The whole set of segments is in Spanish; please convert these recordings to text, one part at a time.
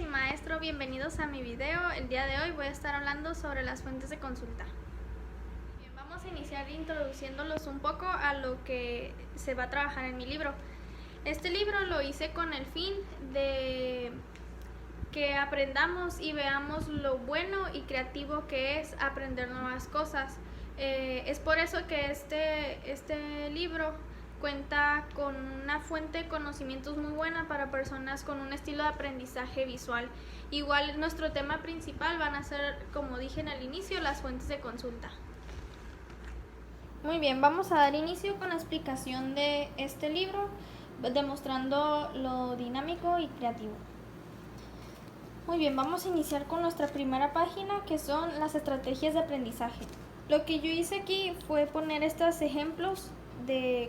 y maestro, bienvenidos a mi video. El día de hoy voy a estar hablando sobre las fuentes de consulta. Bien, vamos a iniciar introduciéndolos un poco a lo que se va a trabajar en mi libro. Este libro lo hice con el fin de que aprendamos y veamos lo bueno y creativo que es aprender nuevas cosas. Es por eso que este libro cuenta con una fuente de conocimientos muy buena para personas con un estilo de aprendizaje visual. Igual nuestro tema principal van a ser, como dije en el inicio, las fuentes de consulta. Muy bien, vamos a dar inicio con la explicación de este libro, demostrando lo dinámico y creativo. Muy bien, vamos a iniciar con nuestra primera página, que son las estrategias de aprendizaje. Lo que yo hice aquí fue poner estos ejemplos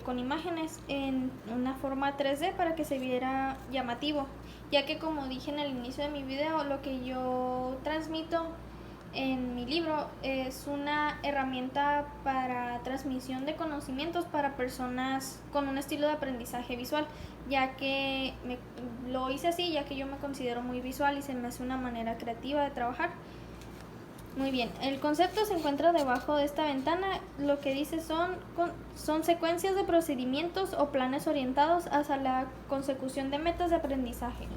con imágenes en una forma 3D para que se viera llamativo, ya que, como dije en el inicio de mi video, lo que yo transmito en mi libro es una herramienta para transmisión de conocimientos para personas con un estilo de aprendizaje visual, ya que lo hice así, ya que yo me considero muy visual y se me hace una manera creativa de trabajar. Muy bien, el concepto se encuentra debajo de esta ventana. Lo que dice son secuencias de procedimientos o planes orientados hacia la consecución de metas de aprendizaje.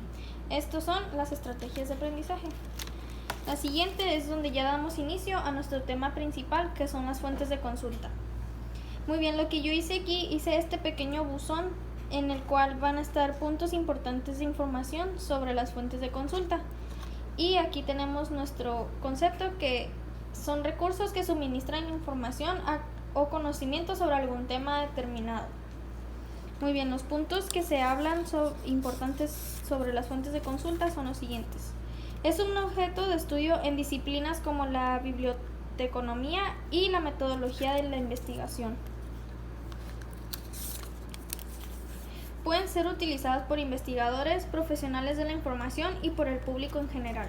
Estos son las estrategias de aprendizaje. La siguiente es donde ya damos inicio a nuestro tema principal, que son las fuentes de consulta. Muy bien, lo que yo hice aquí, hice este pequeño buzón en el cual van a estar puntos importantes de información sobre las fuentes de consulta. Y aquí tenemos nuestro concepto, que son recursos que suministran información o conocimiento sobre algún tema determinado. Muy bien, los puntos que se hablan importantes sobre las fuentes de consulta son los siguientes. Es un objeto de estudio en disciplinas como la biblioteconomía y la metodología de la investigación. Pueden ser utilizadas por investigadores, profesionales de la información y por el público en general.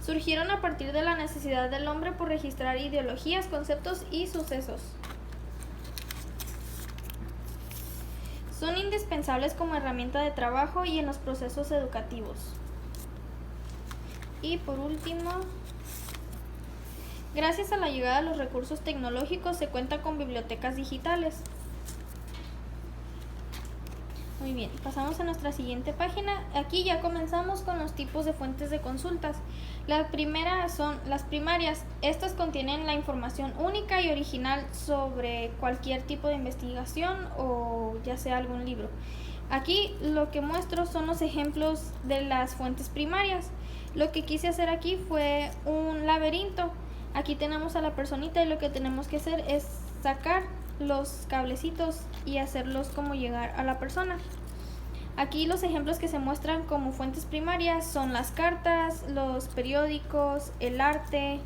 Surgieron a partir de la necesidad del hombre por registrar ideologías, conceptos y sucesos. Son indispensables como herramienta de trabajo y en los procesos educativos. Y por último, gracias a la llegada de los recursos tecnológicos se cuenta con bibliotecas digitales. Muy bien, pasamos a nuestra siguiente página. Aquí ya comenzamos con los tipos de fuentes de consultas. La primera son las primarias. Estas contienen la información única y original sobre cualquier tipo de investigación o ya sea algún libro. Aquí lo que muestro son los ejemplos de las fuentes primarias. Lo que quise hacer aquí fue un laberinto. Aquí tenemos a la personita y lo que tenemos que hacer es sacar los cablecitos y hacerlos como llegar a la persona. Aquí los ejemplos que se muestran como fuentes primarias son las cartas, los periódicos, el arte,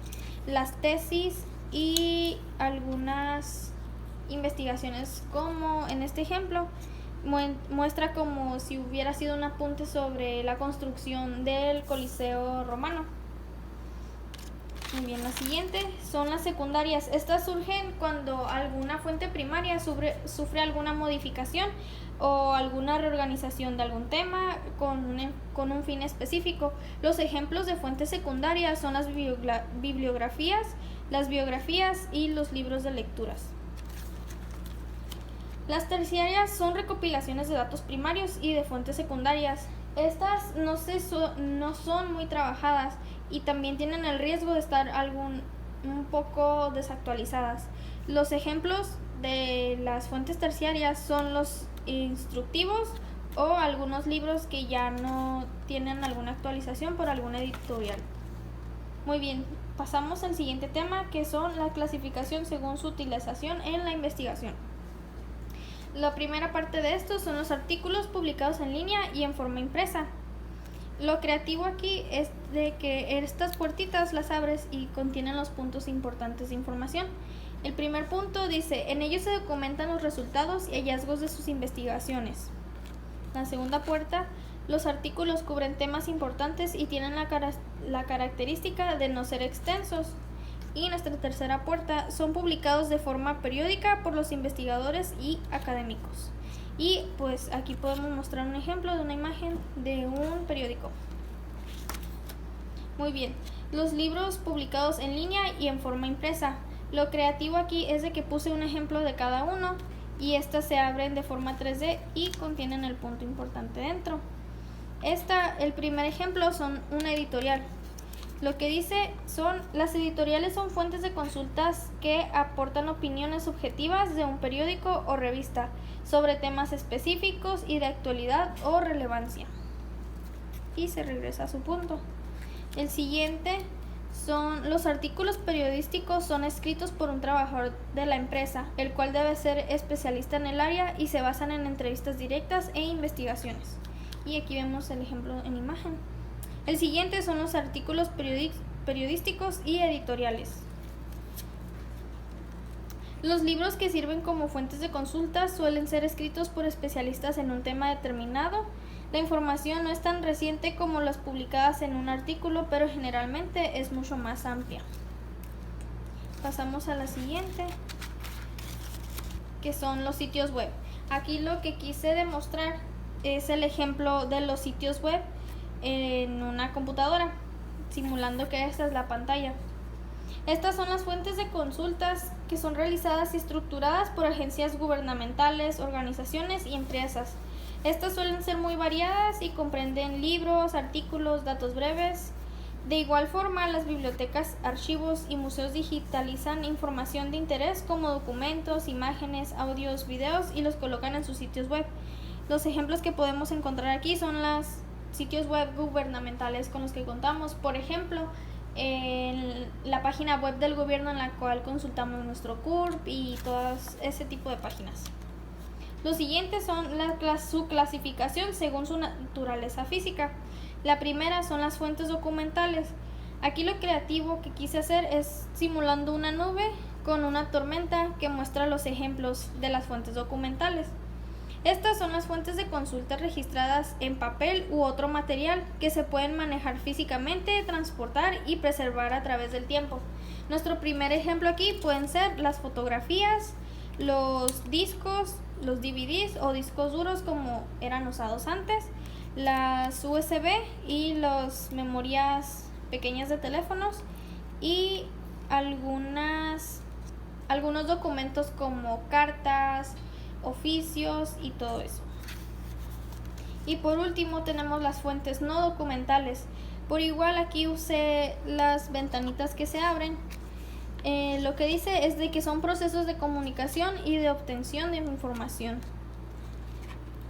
las tesis y algunas investigaciones, como en este ejemplo muestra como si hubiera sido un apunte sobre la construcción del Coliseo romano. Muy bien, la siguiente son las secundarias. Estas surgen cuando alguna fuente primaria sufre alguna modificación o alguna reorganización de algún tema con un fin específico. Los ejemplos de fuentes secundarias son las bibliografías, las biografías y los libros de lecturas. Las terciarias son recopilaciones de datos primarios y de fuentes secundarias. Estas no son muy trabajadas y también tienen el riesgo de estar un poco desactualizadas. Los ejemplos de las fuentes terciarias son los instructivos o algunos libros que ya no tienen alguna actualización por alguna editorial. Muy bien, pasamos al siguiente tema, que son la clasificación según su utilización en la investigación. La primera parte de estos son los artículos publicados en línea y en forma impresa. Lo creativo aquí es de que estas puertitas las abres y contienen los puntos importantes de información. El primer punto dice: en ellos se documentan los resultados y hallazgos de sus investigaciones. La segunda puerta: los artículos cubren temas importantes y tienen la característica de no ser extensos. Y nuestra tercera puerta: son publicados de forma periódica por los investigadores y académicos. Y pues aquí podemos mostrar un ejemplo de una imagen de un periódico. Muy bien, los libros publicados en línea y en forma impresa. Lo creativo aquí es de que puse un ejemplo de cada uno y estas se abren de forma 3D y contienen el punto importante dentro. El primer ejemplo son una editorial. Lo que dice las editoriales son fuentes de consultas que aportan opiniones objetivas de un periódico o revista sobre temas específicos y de actualidad o relevancia. Y se regresa a su punto. El siguiente son los artículos periodísticos, son escritos por un trabajador de la empresa, el cual debe ser especialista en el área y se basan en entrevistas directas e investigaciones. Y aquí vemos el ejemplo en imagen. El siguiente son los artículos periodísticos y editoriales. Los libros que sirven como fuentes de consulta suelen ser escritos por especialistas en un tema determinado. La información no es tan reciente como las publicadas en un artículo, pero generalmente es mucho más amplia. Pasamos a la siguiente, que son los sitios web. Aquí lo que quise demostrar es el ejemplo de los sitios web en una computadora, simulando que esta es la pantalla. Estas son las fuentes de consultas que son realizadas y estructuradas por agencias gubernamentales, organizaciones y empresas. Estas suelen ser muy variadas y comprenden libros, artículos, datos breves. De igual forma, las bibliotecas, archivos y museos digitalizan información de interés como documentos, imágenes, audios, videos y los colocan en sus sitios web. Los ejemplos que podemos encontrar aquí son los sitios web gubernamentales con los que contamos. Por ejemplo, en la página web del gobierno en la cual consultamos nuestro CURP y todo ese tipo de páginas. Los siguientes son su clasificación según su naturaleza física. La primera son las fuentes documentales. Aquí lo creativo que quise hacer es simulando una nube con una tormenta que muestra los ejemplos de las fuentes documentales. Estas son las fuentes de consulta registradas en papel u otro material que se pueden manejar físicamente, transportar y preservar a través del tiempo. Nuestro primer ejemplo aquí pueden ser las fotografías, los discos, los DVDs o discos duros como eran usados antes, las USB y las memorias pequeñas de teléfonos y algunos documentos como cartas, oficios y todo eso. Y por último tenemos las fuentes no documentales. Por igual aquí usé las ventanitas que se abren. Lo que dice es de que son procesos de comunicación y de obtención de información.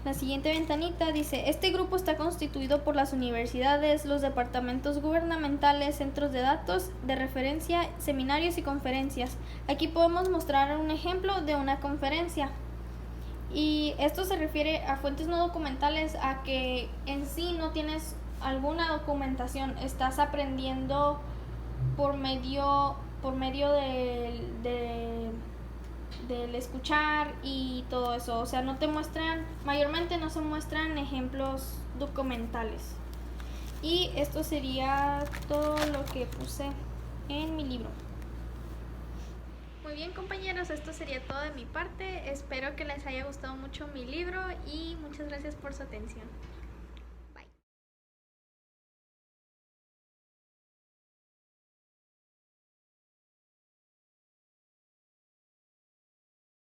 La siguiente ventanita dice: este grupo está constituido por las universidades, los departamentos gubernamentales, centros de datos de referencia, seminarios y conferencias. Aquí podemos mostrar un ejemplo de una conferencia. Y esto se refiere a fuentes no documentales, a que en sí no tienes alguna documentación, estás aprendiendo por medio del escuchar y todo eso. O sea, mayormente no se muestran ejemplos documentales. Y esto sería todo lo que puse en mi libro. Muy bien, compañeros, esto sería todo de mi parte. Espero que les haya gustado mucho mi libro y muchas gracias por su atención.